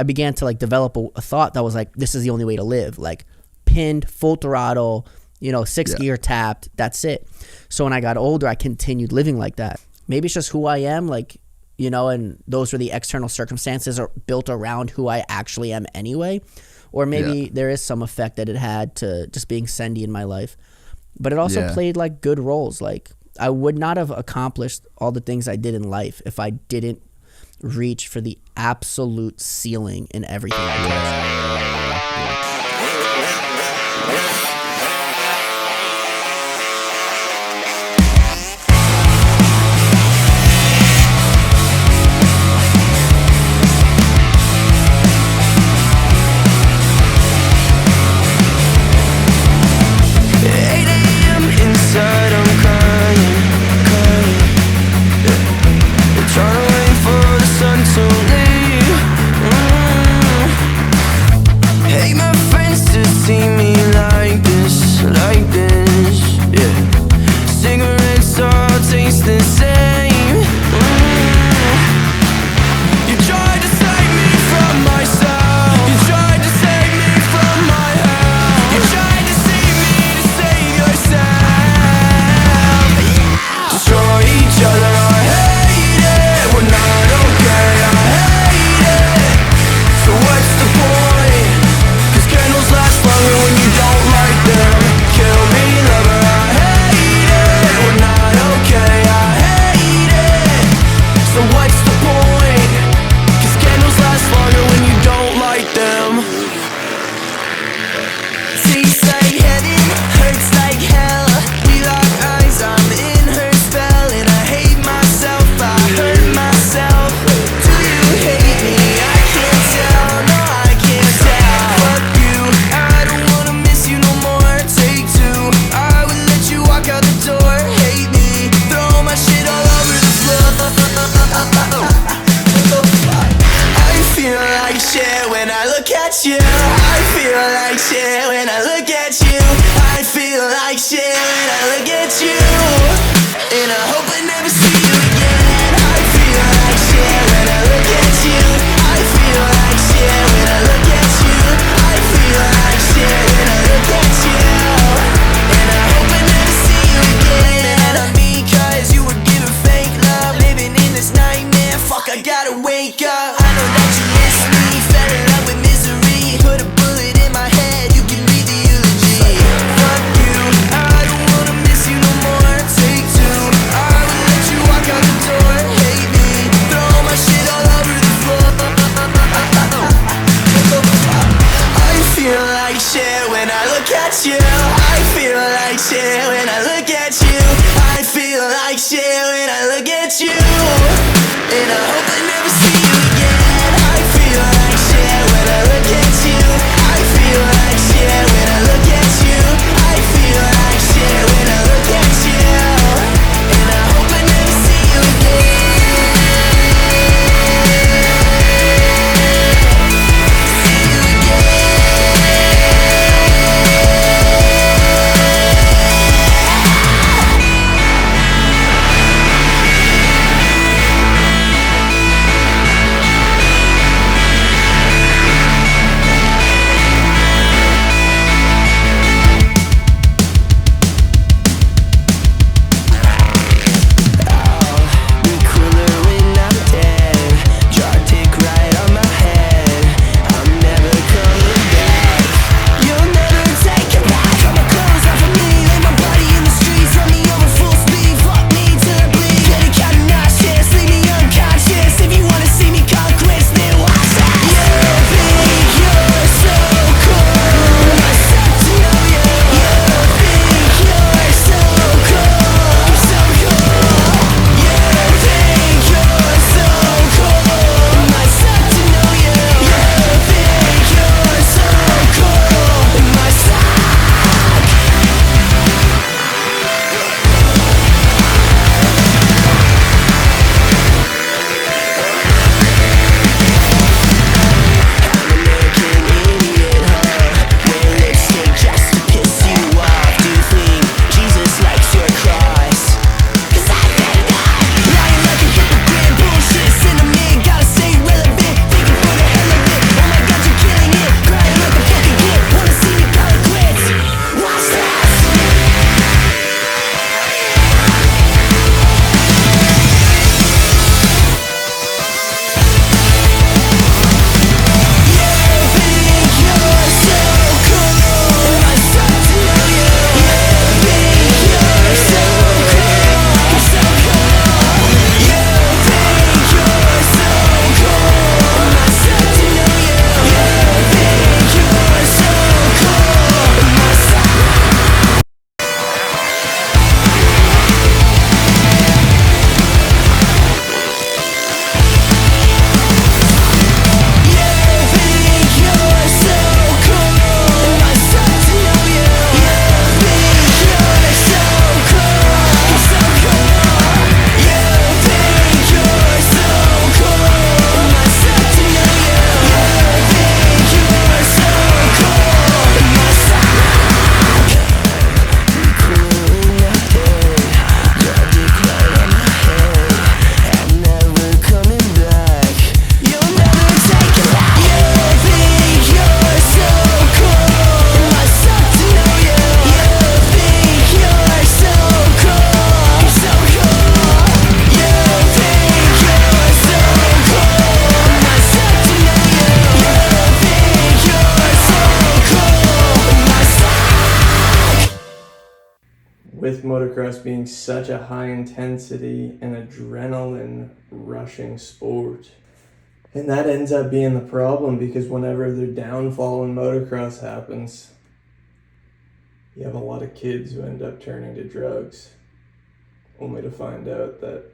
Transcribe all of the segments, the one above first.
I began to like develop a thought that was like, this is the only way to live. Like pinned, full throttle, you know, 6 gear tapped. That's it. So when I got older, I continued living like that. Maybe it's just who I am, like, you know, and those were the external circumstances are built around who I actually am anyway. Or maybe there is some effect that it had to just being Sendy in my life. But it also played like good roles. Like I would not have accomplished all the things I did in life if I didn't reach for the absolute ceiling in everything I did. with motocross being such a high intensity and adrenaline rushing sport. And that ends up being the problem, because whenever the downfall in motocross happens, you have a lot of kids who end up turning to drugs, only to find out that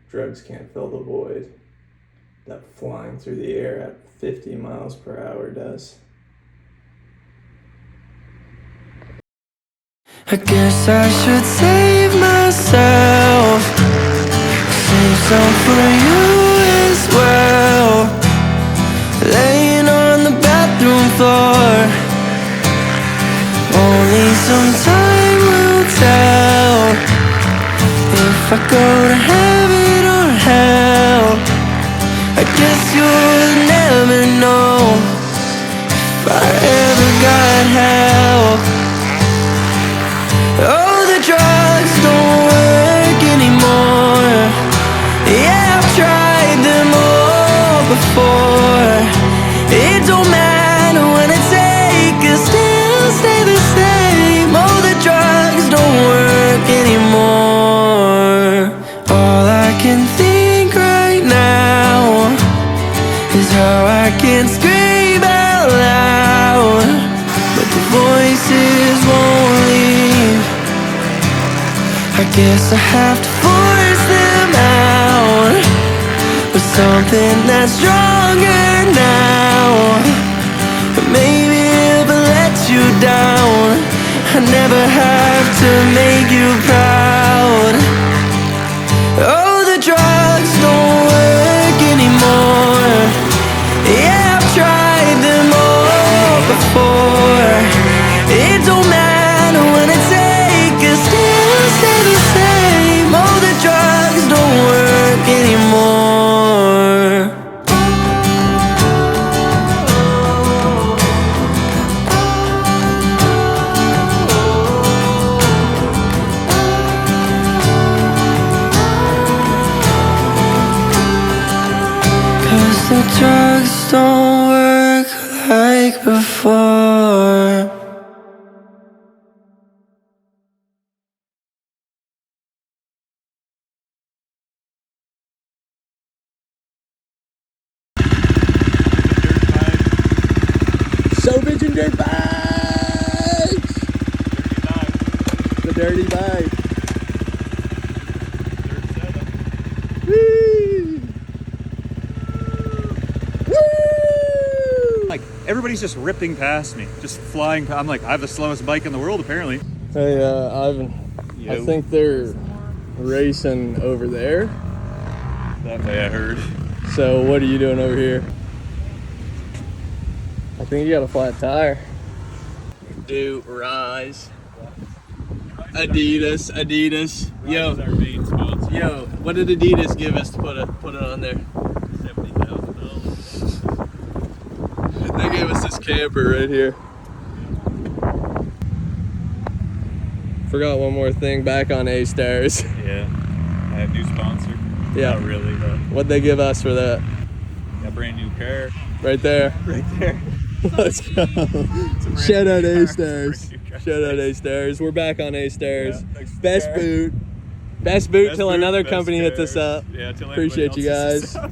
drugs can't fill the void that flying through the air at 50 miles per hour does. I guess I should save myself, save some for you as well. Laying on the bathroom floor, only some time will tell if I go to heaven or hell. I guess you'll never know if I ever got help. Oh, the drugs don't work anymore. Yeah, I've tried them all before. It don't matter when I take a still stay the same. Oh, the drugs don't work anymore. All I can think right now is how I can scream out loud, but the voices won't leave. I guess I have to force them out with something that's stronger now. But maybe if I let you down, I never have to make you proud. Oh, the drugs don't work anymore. Yeah, I've tried them all before. It don't matter when I take a still stay the same. Oh, the drugs don't work anymore. Cause the drugs don't work like before. So bitchin' dirt bikes! The dirty bike. Woo! Like, everybody's just ripping past me, just flying past. I'm like, I have the slowest bike in the world, apparently. Hey, Ivan, I Yo. think they're racing over there. That way I heard. So what are you doing over here? I think you got a flat tire. Do rise. Adidas. Yo, Our main sponsor. yo, what did Adidas give us to put it on there? $70,000. They gave us this camper right here. Forgot one more thing, back on A-Stars. Yeah. I had a new sponsor. Yeah. Not really, but What'd they give us for that? got a brand new car. Right there. Right there. Let's go. Shout out A-Stars. Shout out A-Stars. We're back on A-Stars. Yeah, thanks for the Best car. boot. Best boot Best till boot, another best company hits car. us up. Yeah, till Appreciate you everybody else guys. hits us up.